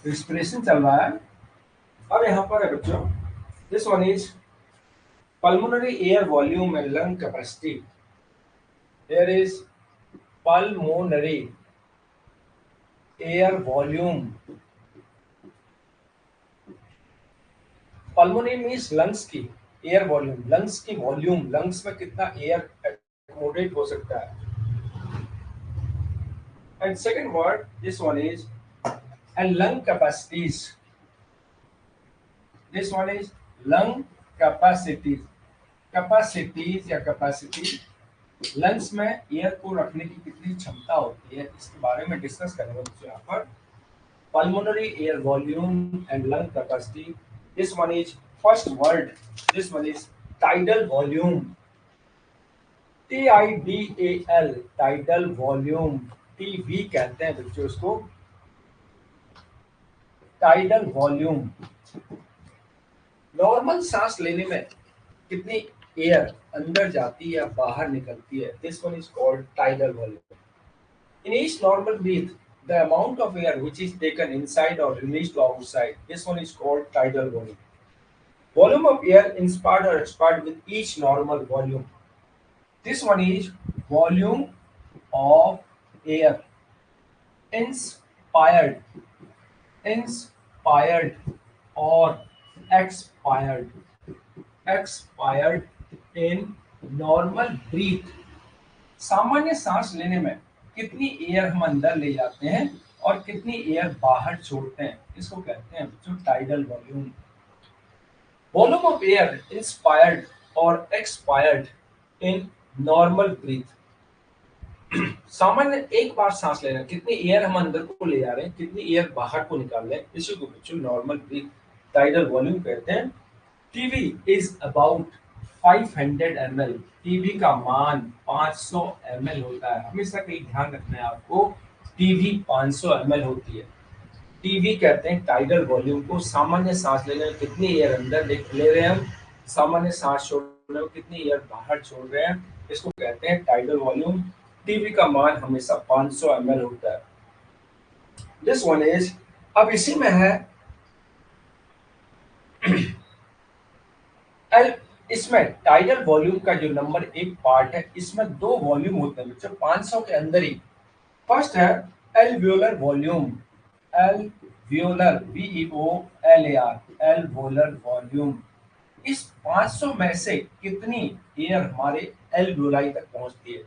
Respiration चल रहा है। अब यहाँ पर है बच्चों, this one is pulmonary air volume and lung capacity. There is pulmonary air volume. Pulmonary means lungs की air volume, lungs की volume, lungs में कितना air accommodate हो सकता है. And second word, this one is and lung capacities. This one is lung capacities. Capacities या capacity lungs में air को रखने की कितनी क्षमता होती है, इसके बारे में डिस्कस करेंगे बच्चों यहाँ पर. Pulmonary air volume and lung capacity. This one is first word. This one is tidal volume. TIDAL, tidal volume. TV कहते हैं बच्चों इसको. Tidal volume. नॉर्मल सांस लेने में कितनी एयर अंदर जाती है या बाहर निकलती है, this one is called tidal volume. In each normal breath the amount of air which is taken inside or released to outside, this one is called tidal volume. Volume of air inspired or expired with each normal volume, this one is volume of air inspired, inspired or expired, expired in normal breath. सामान्य सांस लेने में कितनी air हम अंदर ले जाते हैं और कितनी एयर बाहर छोड़ते हैं, इसको कहते हैं जो tidal volume. Volume of air inspired और एक्सपायर्ड इन नॉर्मल ब्रीथ. सामान्य एक बार सांस लेना, कितनी एयर हम अंदर को ले जा रहे हैं, कितनी एयर बाहर को निकाल रहे हैं, इसी को बच्चों नॉर्मल ब्रीथ टाइडल वॉल्यूम कहते हैं. TV is about 500 ml. TV का मान 500 ml होता है. हमेशा कहीं ध्यान रखना है आपको, टीवी 500 ml होती है. टीवी कहते हैं टाइडल वॉल्यूम को. सामान्य सांस लेने में कितनी एयर अंदर ले रहे हैं हम, सामान्य सांस छोड़ने में कितनी एयर बाहर छोड़ रहे हैं, इसको कहते हैं टाइडल वॉल्यूम. टीवी का मान हमेशा 500 ml होता है. दिस वन इज, अब इसी में है एल. इसमें टाइडल वॉल्यूम का जो नंबर एक पार्ट है, इसमें दो वॉल्यूम होते हैं बच्चों 500 के अंदर ही. फर्स्ट है alveolar volume. Alveolar, VEOLAR, alveolar volume. इस 500 में से कितनी एयर हमारे एल्वियोलाई तक पहुंचती है.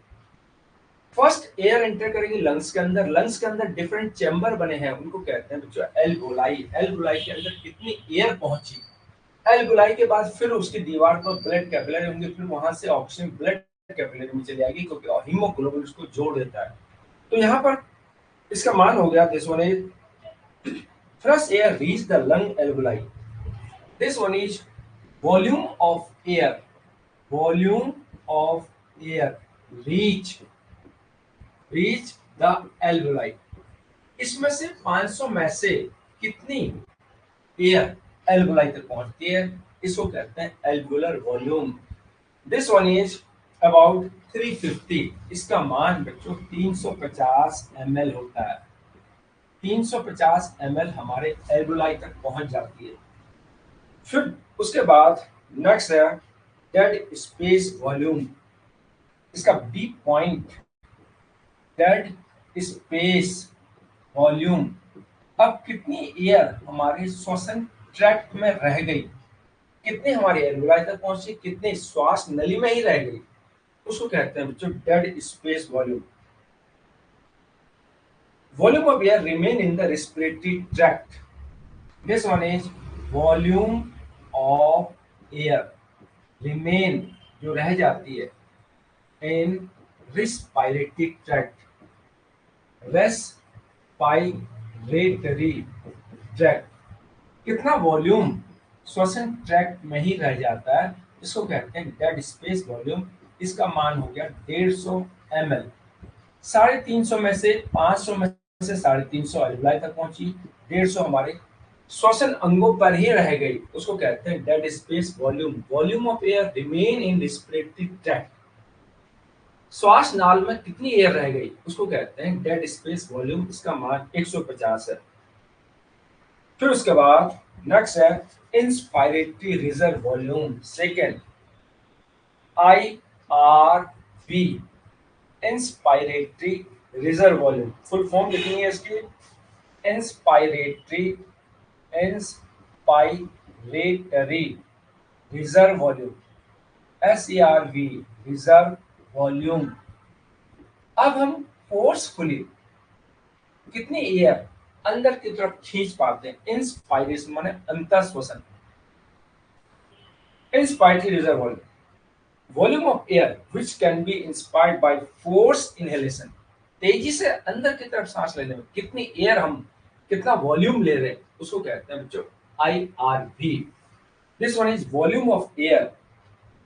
फर्स्ट एयर एंटर करेगी लंग्स के अंदर. लंग्स के अंदर डिफरेंट चैम्बर बने हैं, उनको कहते हैं बच्चों एल्वियोलाई. एल्वियोलाई के अंदर कितनी एयर पहुंची. एल्वियोलाई के बाद फिर उसकी दीवार पर ब्लड कैपिलरी होंगे, फिर वहां से ऑक्सीजन ब्लड कैपिलरी में चली जाएगी क्योंकि हीमोग्लोबिन उसको जोड़ देता है. तो यहाँ पर इसका मान हो गया, this one is fresh air reach the lung alveoli. This one is volume of air, volume of air reach the alveoli. इसमें से 500 में से कितनी एयर एल्वियोलाई तक पहुंचती है, इसको कहते हैं alveolar volume. This one is about 350. इसका मान बच्चों 350 ml होता है. 350 ml हमारे एल्वियोलाई तक पहुंच जाती है. फिर उसके बाद नेक्स्ट है डेड स्पेस वॉल्यूम. इसका B point, dead space volume. अब कितनी एयर हमारे श्वसन ट्रैक्ट में रह गई, कितनी हमारी एल्वियोलाई तक पहुंची, कितनी श्वास नली में ही रह गई, उसको कहते हैं बच्चों dead space volume. Volume of air remain in the respiratory tract. This one is volume of air remain, जो रह जाती है इन रेस्पिरेटरी ट्रैक्ट, रेस्पिरेटरी ट्रैक्ट. कितना वॉल्यूम श्वसन ट्रैक्ट में ही रह जाता है, इसको कहते हैं डेड स्पेस वॉल्यूम. इसका मान हो गया 150 ml. 350 में से 500 में से 350 एल्वियोलाई तक पहुंची, 150 हमारे श्वसन अंगों पर ही रह गई, उसको कहते हैं dead space volume. Volume of air remain in respiratory tract. श्वास नाल में कितनी एयर रह गई, उसको कहते हैं डेड स्पेस वॉल्यूम. इसका मान 150 है. फिर उसके बाद नेक्स्ट है inspiratory reserve volume second, IRV, inspiratory reserve volume. Full form लिखनी है इसकी, inspiratory inspiratory reserve volume, SERV, reserve volume. अब हम फोर्सफुली कितनी एयर अंदर की तरफ खींच पाते हैं, इंस्पायरेशन माने अंतर श्वसन, inspiratory reserve volume, volume of air which can be inspired by force inhalation, तेजी से अंदर की तरफ सांस लेने में कितनी एयर हम, कितना वॉल्यूम ले रहे हैं, उसको कहते हैं बच्चों IRV। This one is volume of air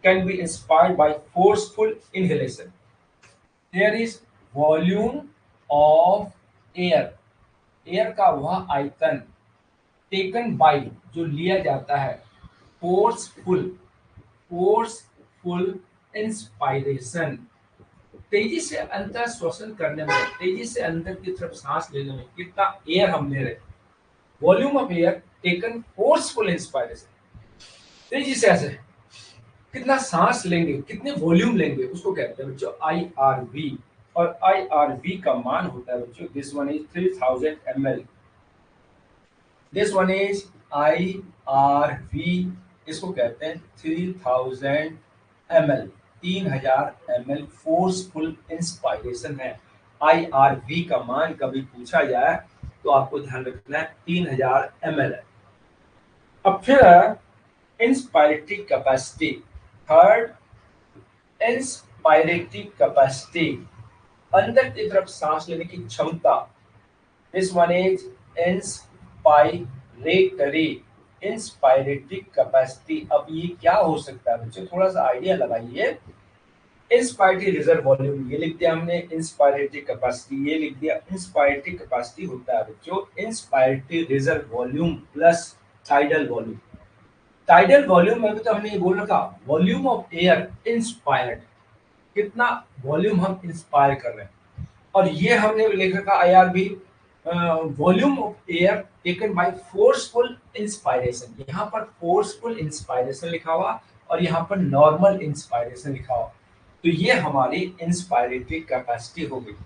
can be inspired by forceful inhalation. There is volume of air, air का वह आयतन, टेकन बाय जो लिया जाता है, फोर्सफुल, फोर्सफुल इंस्पायरेशन, तेजी से अंतर श्वसन करने में, तेजी से अंदर की तरफ सांस लेने में कितना एयर हम ले रहे हैं, volume of air taken forceful inspiration, तेजी से ऐसे कितना सांस लेंगे, कितने वॉल्यूम लेंगे, उसको कहते हैं बच्चों IRV। और IRV का मान होता है बच्चों, this one is 3000 ml, this one is IRV, इसको कहते हैं 3000 ml, 3000 ml फोर्सफुल इंस्पायरेशन है। IRV का मान कभी पूछा जाए तो आपको ध्यान रखना है 3000 ml है। अब फिर inspiratory capacity, third inspiratory capacity, अंदर की तरफ सांस लेने की क्षमता, this one is inspiratory, inspiratory capacity. अब ये क्या हो सकता है बच्चों, थोड़ा सा आइडिया लगाइए। इंस्पायरेटरी रिजर्व वॉल्यूम ये लिख दिया हमने, इंस्पायरेटरी कैपेसिटी ये लिख दिया। इंस्पायरेटरी कैपेसिटी होता है बच्चों inspiratory reserve volume plus tidal volume. Tidal volume में भी तो हमने ये बोल रखा, वॉल्यूम ऑफ एयर इंस्पायर्ड, कितना वॉल्यूम हम इंस्पायर कर रहे हैं। और ये हमने लिख रखा IRV, volume of air taken by forceful inspiration. यहाँ पर फोर्सफुल इंस्पायरेशन लिखा हुआ और यहाँ पर नॉर्मल इंस्पायरेशन लिखा हुआ, तो ये हमारी इंस्पायरेटरी कैपेसिटी हो गई।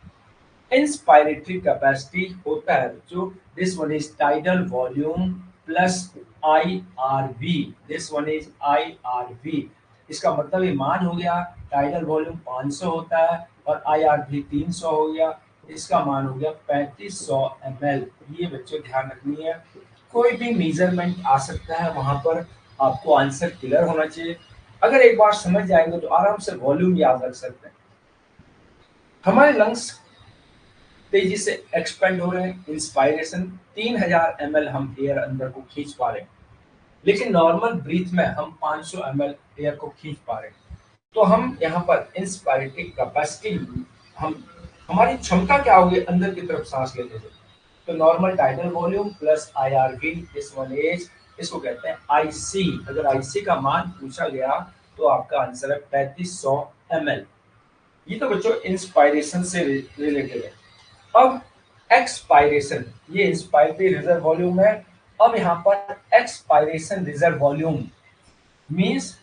इंस्पायरेटरी कैपेसिटी होता है जो, this one is tidal volume plus IRV, this one is IRV। इसका मतलब ये मान हो गया, टाइडल वॉल्यूम 500 होता है और IRV 300 हो गया, इसका मान हो गया 3500 ml। ये बच्चों ध्यान रखनी है, कोई भी मेजरमेंट आ सकता है वहां पर, आपको आंसर क्लियर होना चाहिए। अगर एक बार समझ जाएंगे तो आराम से वॉल्यूम याद रख सकते हैं। हमारे लंग्स तेजी से एक्सपेंड हो रहे हैं, इंस्पायरेशन 3000 ml हम एयर अंदर को खींच पा रहे हैं, लेकिन नॉर्मल ब्रीथ में हम 500 ml एयर को खींच पा रहे हैं। तो हम यहाँ पर इंस्पायरेटरी कैपेसिटी, हम हमारी क्षमता क्या होगी अंदर की तरफ सांस लेने से, तो normal tidal volume plus IRV, इस वन एज, इसको कहते हैं IC। अगर IC का मान पूछा गया तो आपका आंसर है 3500 ml। ये तो बच्चों इंस्पायरेशन से रिलेटेड है। अब एक्सपायरेशन, ये इंस्पायरेटरी रिजर्व वॉल्यूम है। अब यहाँ पर expiration reserve volume means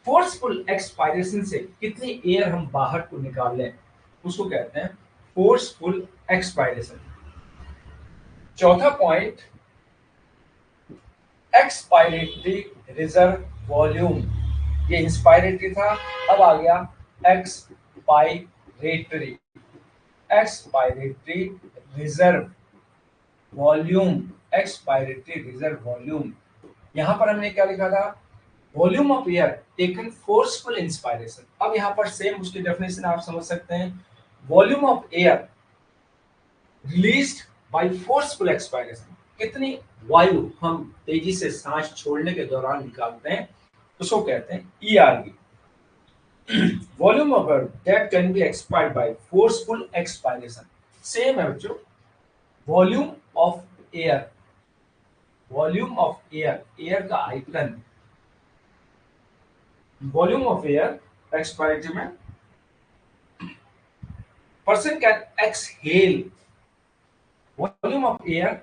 forceful expiration से कितनी एयर हम बाहर को निकाल लें, उसको कहते हैं फोर्सफुल एक्सपायरेशन। चौथा पॉइंट, एक्सपायरेटरी रिजर्व वॉल्यूम, ये इंस्पायरेटरी था, अब आ गया expiratory, expiratory reserve volume, expiratory reserve volume. यहां पर हमने क्या लिखा था, volume of air taken forceful inspiration. अब यहां पर सेम उसकी डेफिनेशन आप समझ सकते हैं, volume of air released by forceful expiration, कितनी वायु हम तेजी से सांस छोड़ने के दौरान निकालते हैं, उसको कहते हैं ERV। Volume of air that can be expired by forceful expiration, same है बच्चों, volume of air, volume of air, air का आयतन, वॉल्यूम ऑफ एयर एक्सपायरेटरी में, person can exhale, volume of air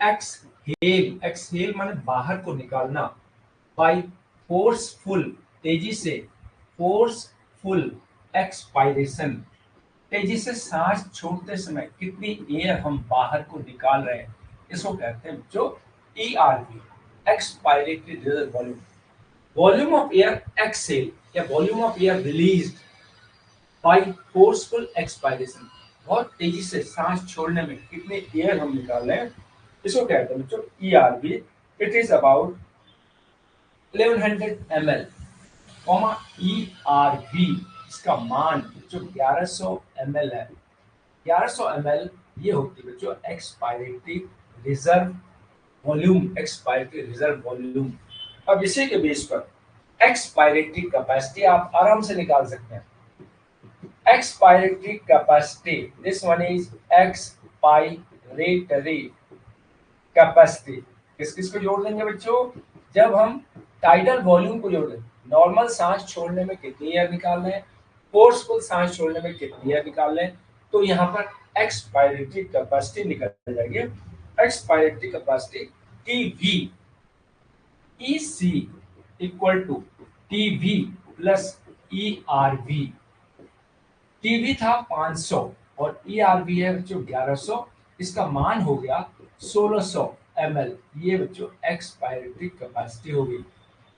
exhale exhale, exhale माने बाहर को निकालना, bye forceful, तेजी से, फोर्सफुल एक्सपायरेशन, तेजी से सांस छोड़ते समय कितनी एयर हम बाहर को निकाल रहे हैं, इसको कहते हैं जो ERV, expiratory reserve volume. Volume of air exhale या volume of air released by forceful expiration, बहुत तेजी से सांस छोड़ने में कितने एयर हम निकाल रहे हैं, इसको कहते हैं बच्चों ERV. It is about 1100 ml, comma ERV, इसका मान जो 1100 ml है, 1100 ml ये होती है बच्चों expiratory reserve volume, expiratory reserve volume. अब इसी के बेस पर एक्सपायरेटरी कैपेसिटी आप आराम से निकाल सकते हैं। expiratory capacity, this one is expiratory capacity, किस किस को जोड़ देंगे बच्चों, जब हम टाइडल वॉल्यूम को जोड़ देंगे, नॉर्मल सांस छोड़ने में कितनी एयर निकाल रहे हैं, फोर्सफुल सांस छोड़ने में कितनी एयर निकाल रहे हैं, तो यहाँ पर एक्सपायरेटरी कैपेसिटी निकल जाएगी। Expiratory capacity TV EC equal to TV plus ERV. TV था 500 और ईआरवी है बच्चों 1100, इसका मान हो गया 1600 ml, ये बच्चों एक्सपायरेटरी कैपेसिटी होगी।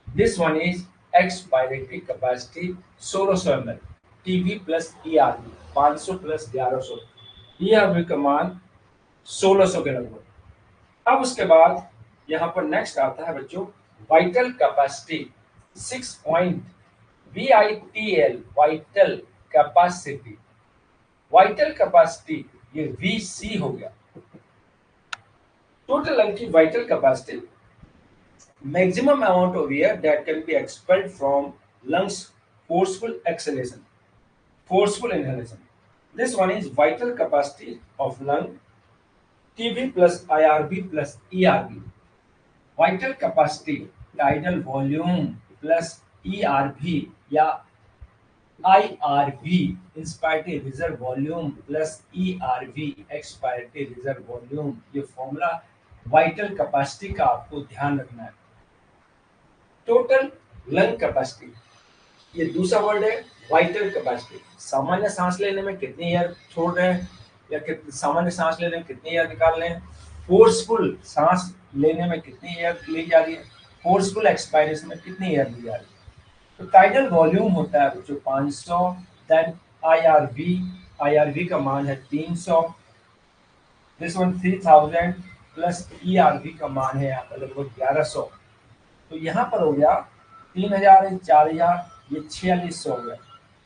This one is expiratory capacity 1600 ml, TV plus ERV 500 plus 1100, ERV का मान 1600 के लगभग। अब उसके बाद यहाँ पर नेक्स्ट आता है बच्चों vital capacity 6 point VITL, vital capacity, vital capacity ये VC हो गया। टोटल लंग की vital capacity, maximum amount of air that can B expelled from lungs, forceful acceleration, forceful inhalation, this one is vital capacity of lung, TV plus IRV plus ERV। Vital capacity tidal volume plus ERV या IRV, inspiratory reserve volume plus ERV, expiratory reserve volume. ये formula vital capacity का आपको ध्यान रखना है। Total lung capacity, ये दूसरा word है वाइटल कैपेसिटी, सामान्य सांस लेने में कितनी एयर छोड़ रहे हैं या सामान्य सांस लेने में कितनी एयर निकाल रहे हैं, फोर्सफुल सांस लेने में कितनी एयर ली जा रही है, फोर्सफुल एक्सपायरेशन में कितनी एयर ली जा रही है। तो टाइडल वॉल्यूम होता है जो 500, देन IRV का मान है 300, दिस वन 3000 प्लस ERV का मान है यहाँ पर लगभग 1100, तो यहाँ पर हो गया 3000, 4000, ये 4600 हो गया,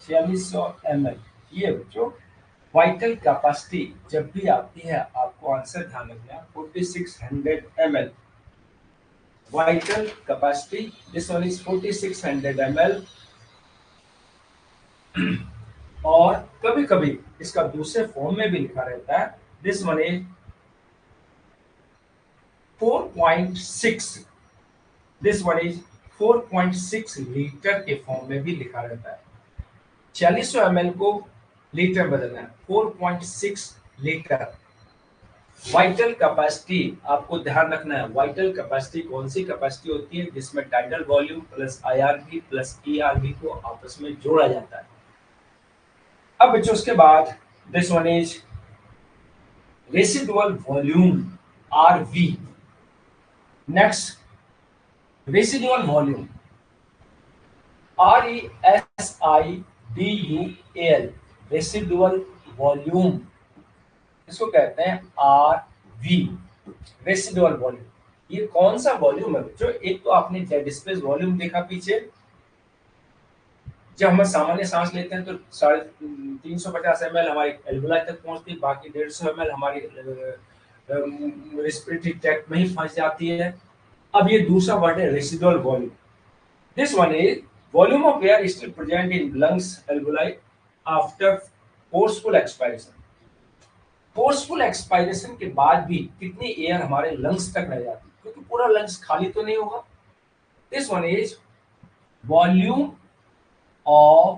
4600 ml। ये बच्चों वाइटल कैपेसिटी जब भी आती है आपको आंसर ध्यान रखना है 4600 ml, vital capacity this one is 4600 ml। और कभी कभी इसका दूसरे फॉर्म में भी लिखा रहता है, this one is 4.6, this one is 4.6 litre के फॉर्म में भी लिखा रहता है। 4600 ml को लीटर बदलना है, 4.6 लीटर। वाइटल कैपेसिटी आपको ध्यान रखना है, वाइटल कैपेसिटी कौन सी कैपेसिटी होती है जिसमें tidal volume plus IRV plus ERV को आपस में जोड़ा जाता है। अब बच्चों उसके बाद this one is residual volume RV। Next residual volume RESIDUAL, residual volume, इसको कहते हैं RV, रेसिडुअल वॉल्यूम। ये कौन सा वॉल्यूम है बच्चों, एक तो आपने डेड स्पेस वॉल्यूम देखा पीछे, जब हम सामान्य सांस लेते हैं तो 350 ml हमारे एल्वुलाई तक पहुंचती है, बाकी 150 ml हमारी रेस्पिरेटरी ट्रैक्ट में ही फंस जाती है। अब ये दूसरा वर्ड है residual volume, this one is volume of air still present in lungs alveoli after forceful expiration. Forceful expiration के बाद भी कितनी एयर हमारे लंग्स तक रह जाती है, क्योंकि पूरा लंग्स खाली तो नहीं होगा। This one is volume of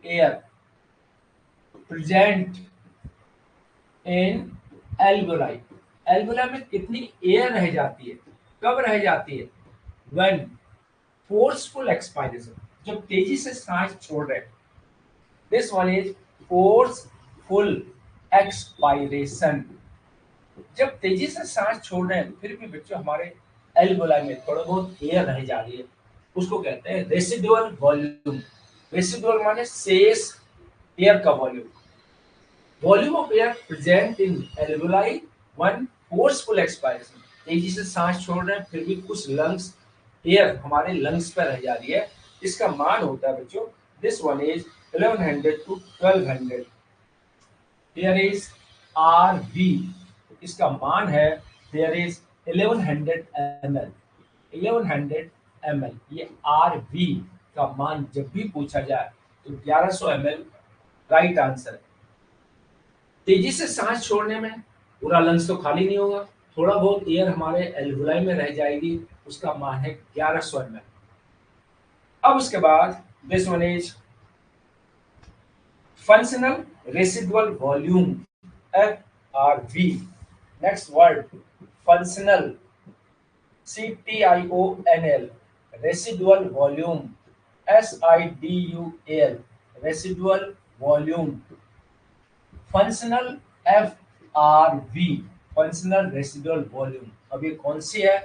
air present in alveoli, alveoli में कितनी एयर रह जाती है, कब रह जाती है? व्हेन फोर्सफुल एक्सपायरेशन, जब तेजी से सांस छोड़ रहे हैं। This one is forceful expiration. जब तेजी से सांस छोड़ रहे हैं फिर भी बच्चों हमारे एल्वुलाई में थोड़ा बहुत एयर रह जा रही है, उसको कहते हैं रेसिडुअल वॉल्यूम। रेसिडुअल माने शेष एयर का volume. Volume of air present in alveoli one forceful expiration, तेजी से सांस छोड़ रहे हैं फिर भी कुछ लंग्स एयर हमारे लंग्स पर रह जा रही है, इसका मान होता है बच्चों, this one is 1100 to 1200। Here is R V, इसका मान है हियर इज 1100 ml। 1100 ml, ये आर वी का मान जब भी पूछा जाए तो 1100 ml राइट आंसर है। तेजी से सांस छोड़ने में पूरा लंग्स तो खाली नहीं होगा, थोड़ा बहुत एयर हमारे एल्वुलाई में रह जाएगी, उसका मान है 1100 ml। अब उसके बाद this one is functional residual volume, FRV। Next word functional, CTIONL, residual volume, SIDUAL, residual volume. Functional FRV, functional residual volume. अब ये कौन सी है?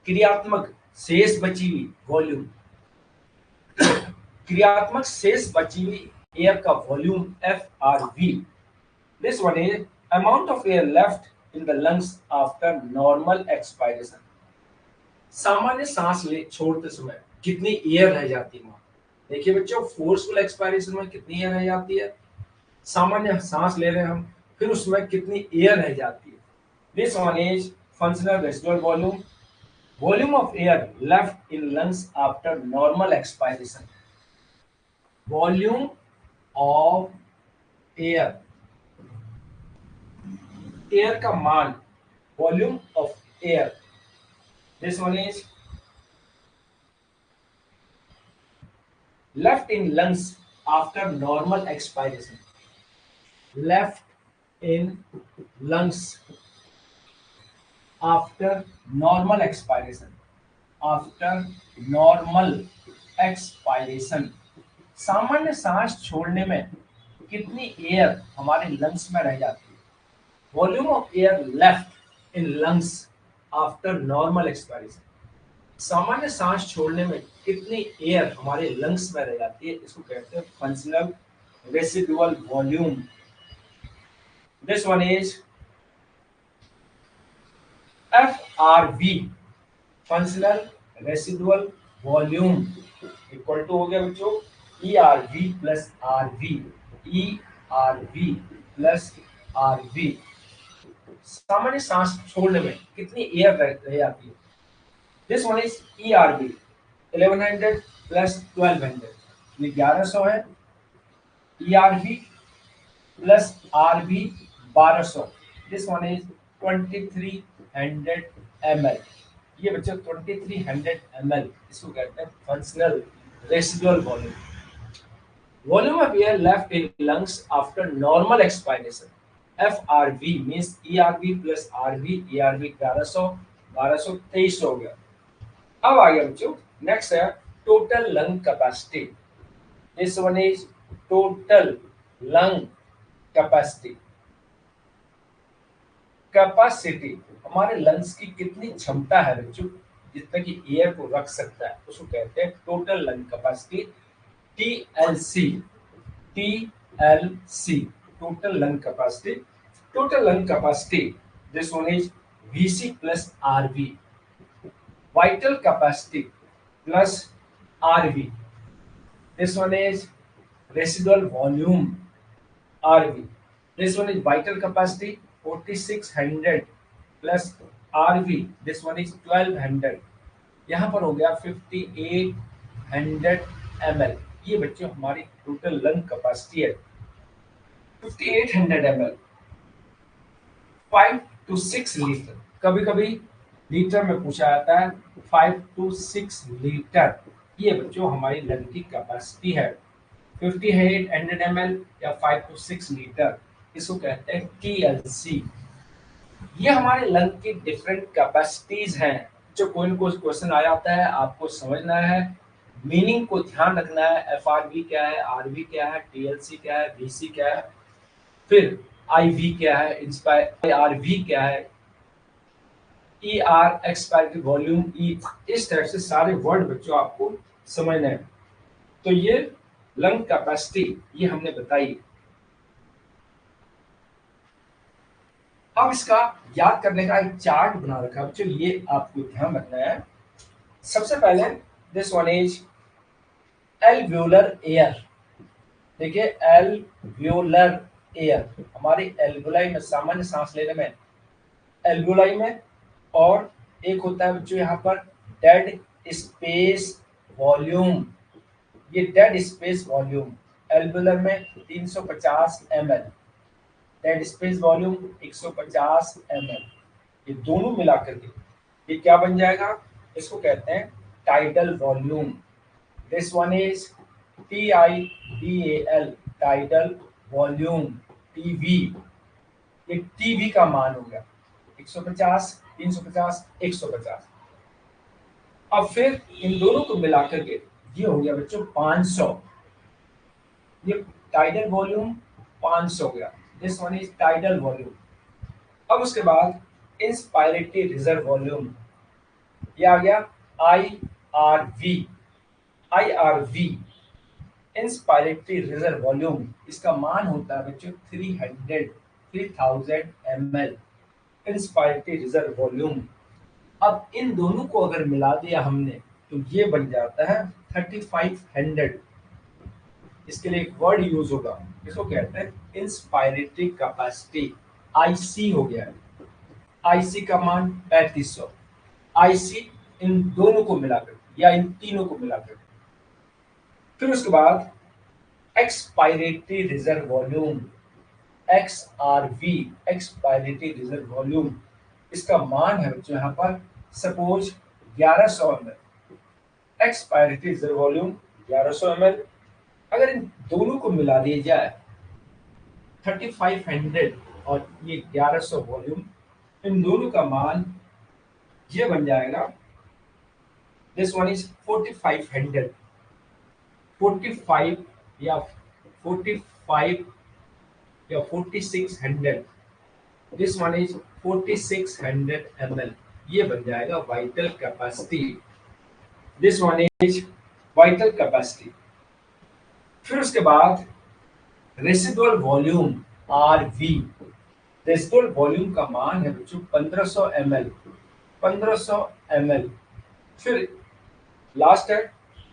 क्रियात्मक शेष बची हुई वॉल्यूम, क्रियात्मक शेष बची हुई एयर का volume FRV। This one is amount of air left in the lungs after normal expiration. सामान्य सांस ले छोड़ते समय कितनी एयर रह जाती है? देखिए बच्चों, फोर्सफुल एक्सपायरेशन में कितनी एयर रह जाती है, सामान्य सांस ले रहे हैं हम फिर उसमें कितनी एयर रह जाती है। This one is functional residual volume, volume of air left in lungs after normal expiration. Volume of air, air का मान, volume of air, this one is left in lungs after normal expiration. Left in lungs after normal expiration, after normal expiration. सामान्य सांस छोड़ने में कितनी air हमारे lungs में रह जाती है? Volume of air left in lungs after normal expiration, सामान्य सांस छोड़ने में कितनी एयर हमारे लंग्स में रह जाती है, इसको कहते हैं functional residual volume. This one is FRV, functional residual volume, equal to हो गया बच्चों ERV plus RV, ERV plus RV। सामान्य सांस छोड़ने में कितनी एयर रह जाती है? This one is ERV 1100 plus 1200, ये 1100 है। ERV plus RV 1200, this one is 2300 ml। ये बच्चों 2300 ml, इसको कहते हैं functional residual volume. Volume of air left in lungs after normal expiration, FRV means ERV plus RV, ERV 1100, 1200, 2300 हो गया। अब आ गया बच्चों, नेक्स्ट है total lung capacity. This one is total lung capacity. Capacity हमारे लंग्स की कितनी क्षमता है बच्चों, जितना कि एयर को रख सकता है, उसको कहते हैं total lung capacity, TLC। TLC, total lung capacity. Total lung capacity, this one is VC plus RV, vital capacity plus RV, this one is residual volume RV, this one is vital capacity 4600 plus RV, this one is 1200, यहाँ पर हो गया 5800 ml। ये बच्चों हमारी total lung capacity है 5800 ml। 5 to 6 litre, कभी कभी लीटर में पूछा जाता है, 5 to 6 लीटर, ये बच्चों हमारी लंग की कैपेसिटी है। 5800 ml या 5 to 6 लीटर, इसको कहते हैं TLC। ये हमारे लंग की डिफरेंट कैपेसिटीज हैं। जो कोई न कोई क्वेश्चन आ जाता है, आपको समझना है, मीनिंग को ध्यान रखना है। एफ आर वी क्या है, आर वी क्या है, टी एल सी क्या है, वी सी क्या है, फिर आई वी क्या है, इंस्पायर आर वी क्या है, ई आर एक्सपायरेटरी वॉल्यूम ई, इस तरह से सारे वर्ड बच्चों आपको समझना है। तो ये लंग कैपेसिटी ये हमने बताई। अब इसका याद करने का एक चार्ट बना रखा है बच्चों, ये आपको ध्यान रखना है। सबसे पहले this one is alveolar air. देखिए एल्वियोलर एयर हमारी एल्वियोलाई में, सामान्य सांस लेने में एल्वियोलाई में, और एक होता है बच्चों यहाँ पर डेड स्पेस वॉल्यूम। ये डेड स्पेस वॉल्यूम एल्वियोलर में 350 ml, dead space volume 150 ml। ये दोनों मिलाकर के ये क्या बन जाएगा, इसको कहते हैं tidal volume. This one is TIDAL, tidal volume, TV. ये टीवी का मान हो गया 150, 350, 150। अब फिर इन दोनों को मिलाकर के ये हो गया बच्चों 500। ये टाइडल वॉल्यूम 500 हो गया। This one is tidal volume. अब उसके बाद इंस्पायरेटरी रिजर्व वॉल्यूम, ये आ गया IRV। IRV inspiratory reserve volume, इसका मान होता है बच्चों 3000 ml इंस्पायरेटरी रिजर्व वॉल्यूम। अब इन दोनों को अगर मिला दिया हमने तो ये बन जाता है 3500। इसके लिए एक वर्ड यूज होगा, इसको कहते हैं इंस्पायरेटरी कैपेसिटी, आईसी हो गया है। आईसी का मान 3500। आईसी इन दोनों को मिलाकर या इन तीनों को मिलाकर। फिर उसके बाद expiratory reserve volume, XRV expiratory reserve volume, इसका मान है बच्चों यहाँ पर suppose 1100 ml। Expiratory reserve volume 1100 ml। अगर इन दोनों को मिला दिया जाए 3500 और ये 1100 वॉल्यूम, इन दोनों का मान ये बन जाएगा, दिस वन इज 4500। 45 या 45 या 4600, दिस वन इज 4600 ml। ये बन जाएगा vital capacity. This one is vital capacity. फिर उसके बाद residual volume RV। Residual volume का मान है बच्चों 1500 ml। 1500 ml। फिर लास्ट है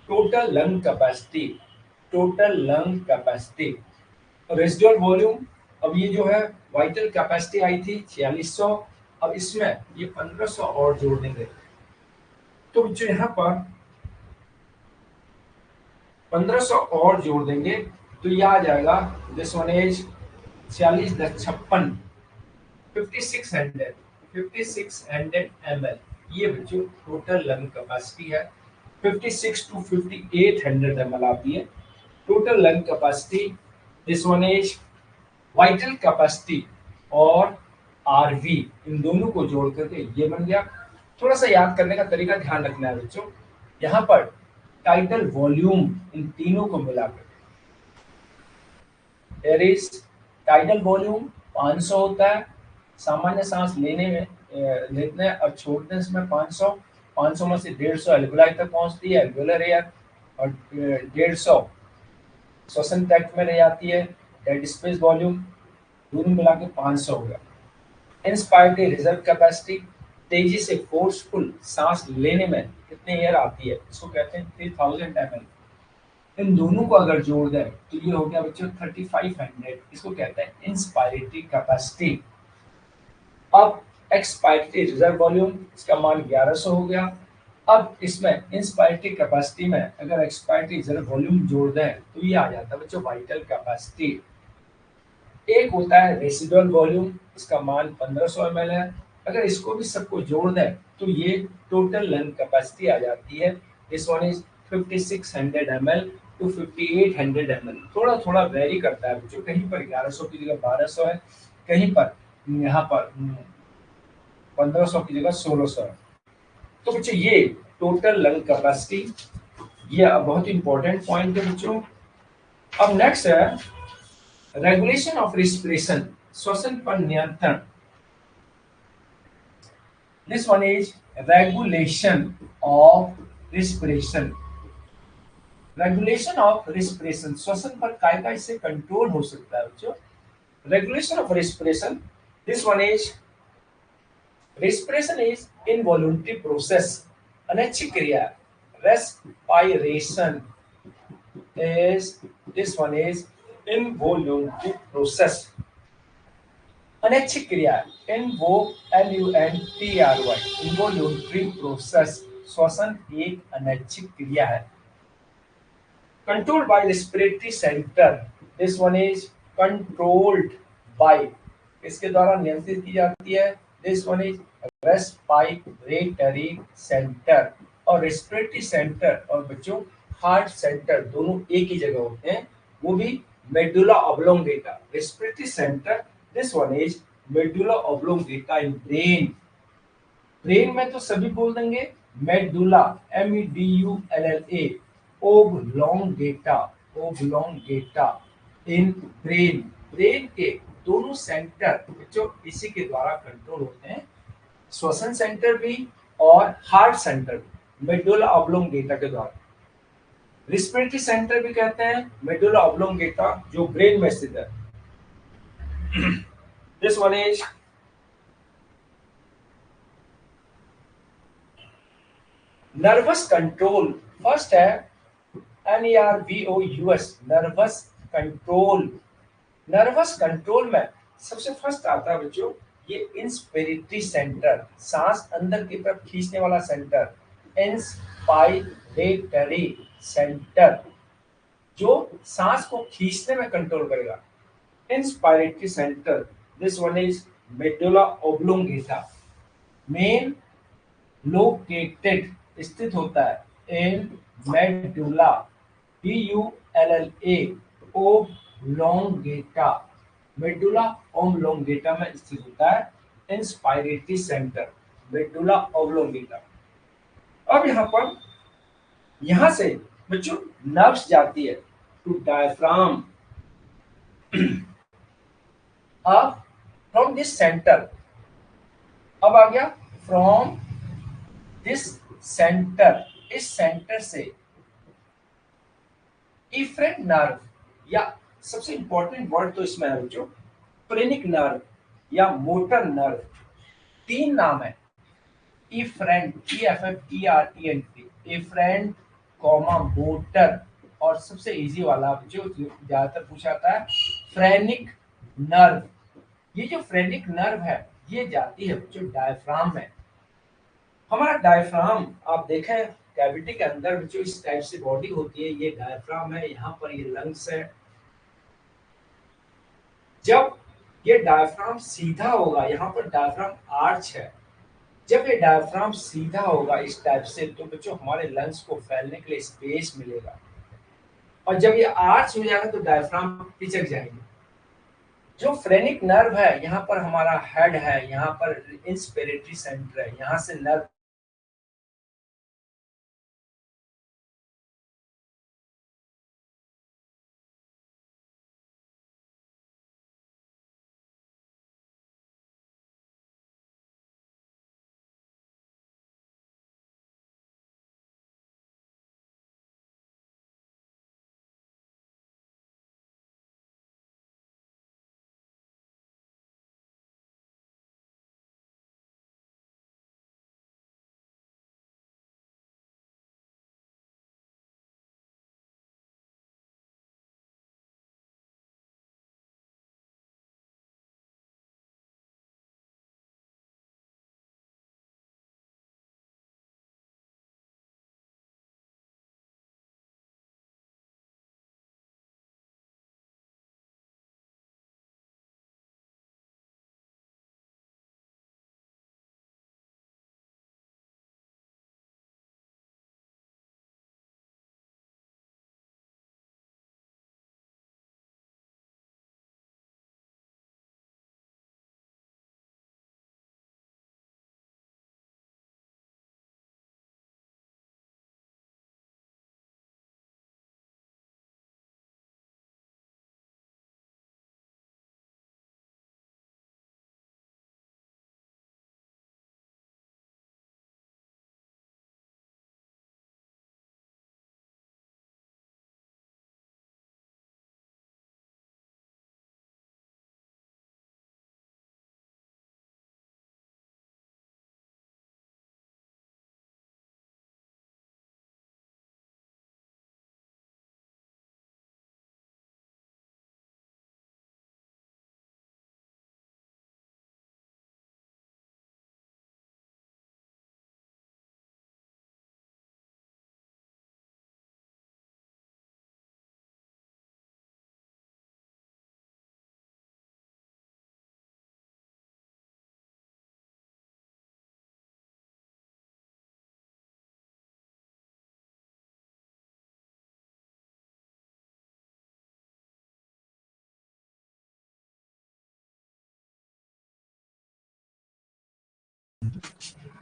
total lung capacity. Total lung capacity residual volume, अब ये जो है वाइटल कैपेसिटी आई थी 4600, अब इसमें ये 1500 और जोड़ देंगे तो बच्चों यहाँ पर 1500 और जोड़ देंगे तो ये आ जाएगा, दिस वन इज 46.56, 5600 ml। ये बच्चों टोटल लंग कैपेसिटी है। 56 to 5800 ml आती है total lung capacity. This one is vital capacity और आरवी, इन दोनों को जोड़ करके ये बन गया। थोड़ा सा याद करने का तरीका ध्यान रखना है बच्चों, यहाँ पर टाइटल वॉल्यूम इन तीनों को मिलाकर देयर इज टाइटल वॉल्यूम 500 होता है। सामान्य सांस लेने में लेते और छोड़ने में 500, 500 में से 150 एल्वियोलाई तक पहुंचती है एल्वियोलर एयर, और 150 श्वसन ट्रैक्ट में रह जाती है डेड स्पेस वॉल्यूम। दोनों मिला के 500 हो गया। इंस्पायर्ड रिजर्व कैपेसिटी, तेजी से फोर्सफुल सांस लेने में कितने एयर आती है, इसको कहते हैं 3000 ml। इन दोनों को अगर जोड़ दें तो ये हो गया बच्चों 3500, इसको कहते हैं इंस्पायरेटरी कैपेसिटी। अब एक्सपायरेटरी रिजर्व वॉल्यूम, इसका मान 1100 हो गया। अब इसमें इंस्पायरेटरी कैपेसिटी में अगर एक्सपायरेटरी रिजर्व वॉल्यूम जोड़ दें तो ये आ जाता है बच्चों वाइटल कैपेसिटी। एक होता है रेसिडुअल वॉल्यूम, इसका मान 1500 ml है। अगर इसको भी सबको जोड़ दें तो ये टोटल लंग कैपेसिटी आ जाती है। This one is 5600 ml to 5800 ml। थोड़ा थोड़ा वेरी करता है बच्चों, कहीं पर 1100 की जगह 1200 है, कहीं पर यहाँ पर 1500 की जगह 1600 है। तो बच्चों ये टोटल लंग कैपेसिटी, ये बहुत इंपॉर्टेंट पॉइंट है बच्चों। अब नेक्स्ट है रेगुलेशन ऑफ रिस्पिरेशन, श्वसन पर नियंत्रण। This one is regulation of respiration. Regulation of respiration, श्वसन पर काय का इससे कंट्रोल हो सकता है बच्चों। Regulation of respiration, this one is respiration is involuntary process, अनैच्छिक क्रिया। respiration is, this one is involuntary process, अनैच्छिक क्रिया। involuntary, involuntary process, श्वसन एक अनैच्छिक क्रिया है। controlled by respiratory center, this one is controlled by, इसके द्वारा नियंत्रित की जाती है। this one is respiratory centre, और रेस्पिरेटरी सेंटर और बच्चों हार्ट सेंटर दोनों एक ही जगह होते हैं, वो भी medulla oblongata. Respiratory centre, this one is medulla oblongata in brain. Brain में तो सभी बोल देंगे medulla, MEDULLA, oblongata, oblongata in brain. Brain के दोनों सेंटर जो इसी के द्वारा कंट्रोल होते हैं, श्वसन सेंटर भी और हार्ट सेंटर भी मेडुला ऑब्लोंगेटा के द्वारा। रिस्पिरेटरी सेंटर भी कहते हैं मेडुला ऑब्लोंगेटा, जो ब्रेन में स्थित है। This one is nervous control. First है NERVOUS, nervous control. Nervous control में सबसे फर्स्ट आता है बच्चों ये इंस्पिरेटरी सेंटर, सांस अंदर की तरफ खींचने वाला सेंटर, इंस्पायरेटरी सेंटर, जो सांस को खींचने में कंट्रोल करेगा। Inspiratory centre, this one is medulla oblongata, main located, स्थित होता है in medulla, DULLA, oblongata, medulla oblongata में स्थित होता है इंस्पायरेटरी सेंटर, मेडुला ओब्लोंगेटा। अब यहाँ पर यहाँ से बच्चों नर्व्स जाती है टू डायफ्राम। अब फ्रॉम दिस सेंटर, अब आ गया फ्रॉम दिस सेंटर, इस सेंटर से इफ्रेंट नर्व, या सबसे इंपॉर्टेंट वर्ड तो इसमें है बच्चों फ्रेनिक नर्व या मोटर नर्व। तीन नाम है efferent, EFFERENT, efferent comma motor, और सबसे इजी वाला जो ज्यादातर पूछा जाता है फ्रेनिक नर्व। ये जो फ्रेनिक नर्व है ये जाती है जो डायफ्राम में। हमारा डायफ्राम आप देखें कैविटी के अंदर जो इस टाइप से बॉडी होती है, ये डायफ्राम है, यहाँ पर ये लंग्स है। जब ये डायफ्राम सीधा होगा, यहाँ पर डायफ्राम आर्च है, जब ये डायफ्राम सीधा होगा इस टाइप से तो बच्चों हमारे लंग्स को फैलने के लिए स्पेस मिलेगा, और जब ये आर्च हो जाएगा तो डायफ्राम पिचक जाएगी। जो फ्रेनिक नर्व है यहाँ पर हमारा हेड है, यहाँ पर इंस्पिरेटरी सेंटर है, यहाँ से नर्व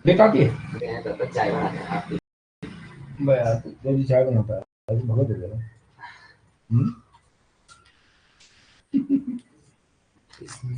देखा कि तो चाय बनाते हैं आप यार जो जी चाय बनाता है आज भगत दे देना। हम्म? इसमें